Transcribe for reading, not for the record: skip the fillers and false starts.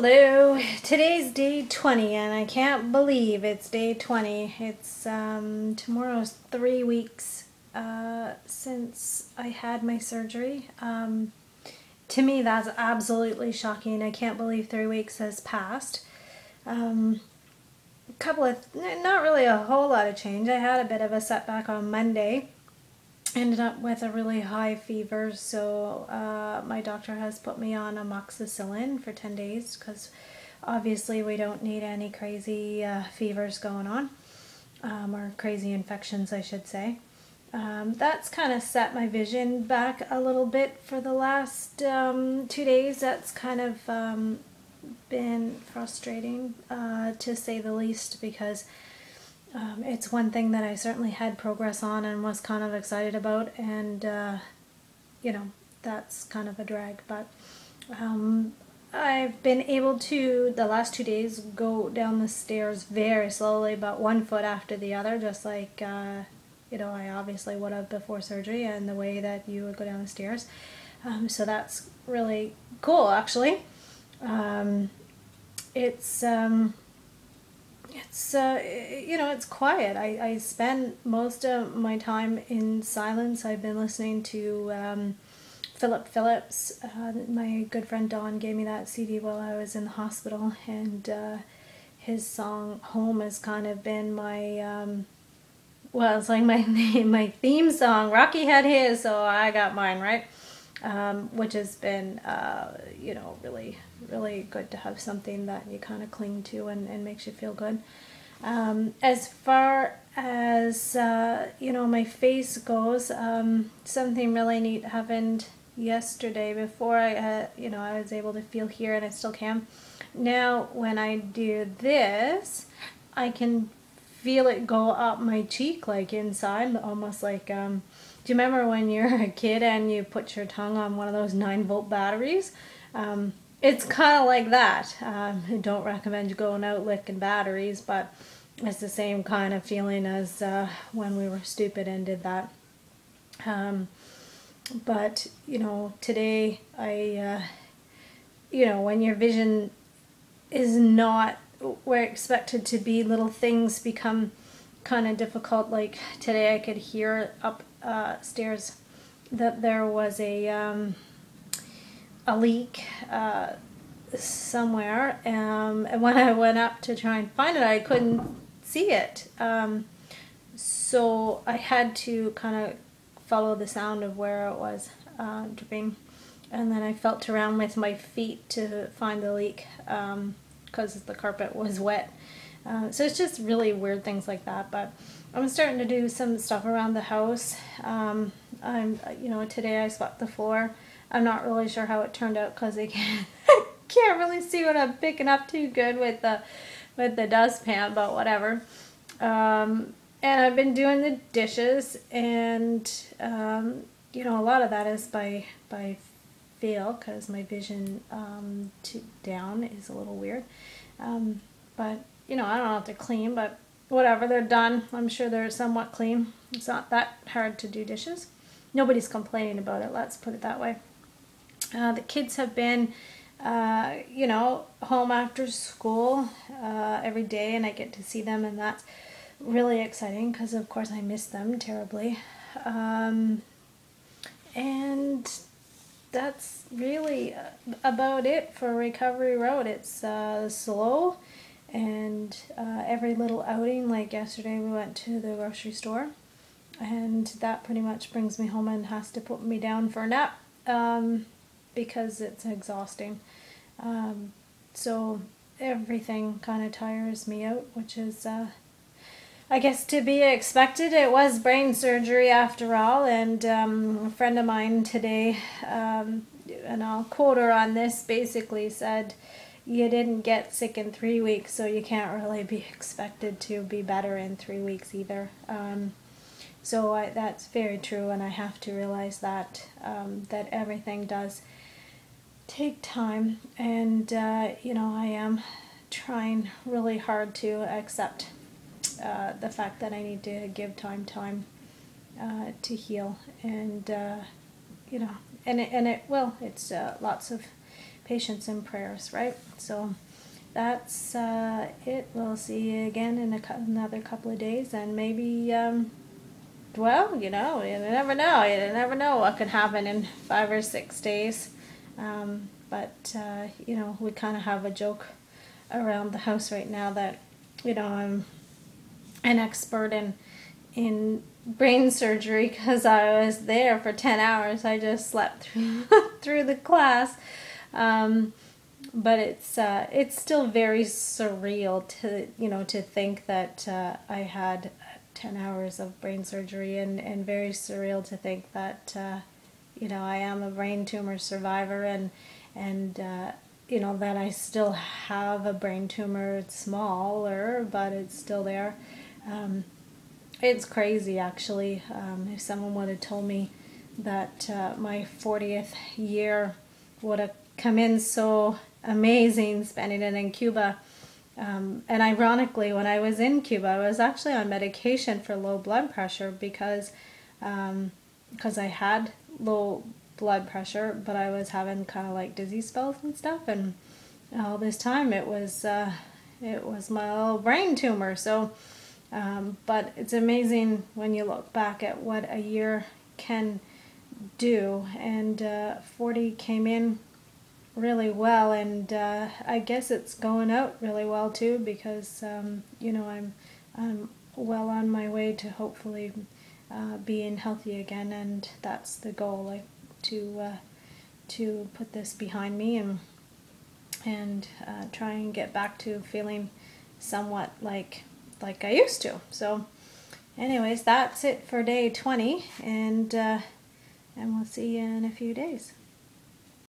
Hello, today's day 20 and I can't believe it's day 20. It's tomorrow's 3 weeks since I had my surgery. To me that's absolutely shocking. I can't believe 3 weeks has passed. A couple of, not really a whole lot of change. I had a bit of a setback on Monday. Ended up with a really high fever, so my doctor has put me on amoxicillin for 10 days because obviously we don't need any crazy fevers going on, or crazy infections I should say. That's kind of set my vision back a little bit for the last 2 days. That's kind of been frustrating to say the least, because it's one thing that I certainly had progress on and was kind of excited about, and you know, that's kind of a drag. But I've been able to, the last 2 days, go down the stairs very slowly, but 1 foot after the other, just like you know, I obviously would have before surgery, and the way that you would go down the stairs. So that's really cool, actually. It's you know, it's quiet. I spend most of my time in silence. I've been listening to Philip Phillips. My good friend Dawn gave me that CD while I was in the hospital, and his song Home has kind of been my well, it's like my theme song. Rocky had his, so I got mine, right? Which has been you know, really good to have something that you kind of cling to and makes you feel good. As far as you know, my face goes, something really neat happened yesterday. Before you know, I was able to feel here, and I still can. Now when I do this, I can feel it go up my cheek, like inside, almost like do you remember when you're a kid and you put your tongue on one of those 9-volt batteries? It's kind of like that. I don't recommend you going out licking batteries, but it's the same kind of feeling as when we were stupid and did that. But you know, today you know, when your vision is not where expected to be, little things become kind of difficult. Like today I could hear up stairs that there was a leak somewhere, and when I went up to try and find it, I couldn't see it, so I had to kind of follow the sound of where it was dripping, and then I felt around with my feet to find the leak, because the carpet was wet. So it's just really weird things like that. But I'm starting to do some stuff around the house. You know, today I swept the floor. I'm not really sure how it turned out because I can't really see what I'm picking up too good with the dustpan, but whatever. And I've been doing the dishes, and you know, a lot of that is by feel, because my vision down is a little weird. But you know, I don't have to clean, but whatever, they're done. I'm sure they're somewhat clean. It's not that hard to do dishes. Nobody's complaining about it, let's put it that way. The kids have been you know, home after school every day, and I get to see them, and that's really exciting because of course I miss them terribly. And that's really about it for Recovery Road. It's slow, and every little outing, like yesterday we went to the grocery store, and that pretty much brings me home and has to put me down for a nap, because it's exhausting. So everything kind of tires me out, which is I guess to be expected. It was brain surgery after all, and a friend of mine today, and I'll quote her on this, basically said, "You didn't get sick in 3 weeks, so you can't really be expected to be better in 3 weeks either." So that's very true, and I have to realize that that everything does take time, and you know, I am trying really hard to accept the fact that I need to give time to heal, and you know, and it will. It's lots of patience and prayers, right? So that's it. We'll see you again in another couple of days, and maybe, well, you know, you never know. You never know what could happen in 5 or 6 days. But you know, we kind of have a joke around the house right now that, you know, I'm an expert in brain surgery because I was there for 10 hours. I just slept through through the class. But it's still very surreal to, you know, to think that I had 10 hours of brain surgery, and very surreal to think that you know, I am a brain tumor survivor, and you know, that I still have a brain tumor. It's smaller, but it's still there. It's crazy, actually. If someone would have told me that my 40th year would have come in so amazing, spending it in Cuba. And ironically, when I was in Cuba, I was actually on medication for low blood pressure because I had low blood pressure, but I was having kind of like dizzy spells and stuff, and all this time it was my little brain tumor. So, but it's amazing when you look back at what a year can do, and 40 came in really well, and I guess it's going out really well too, because you know, I'm well on my way to hopefully being healthy again, and that's the goal, like to put this behind me and try and get back to feeling somewhat like I used to. So anyways, that's it for day 20, and we'll see you in a few days.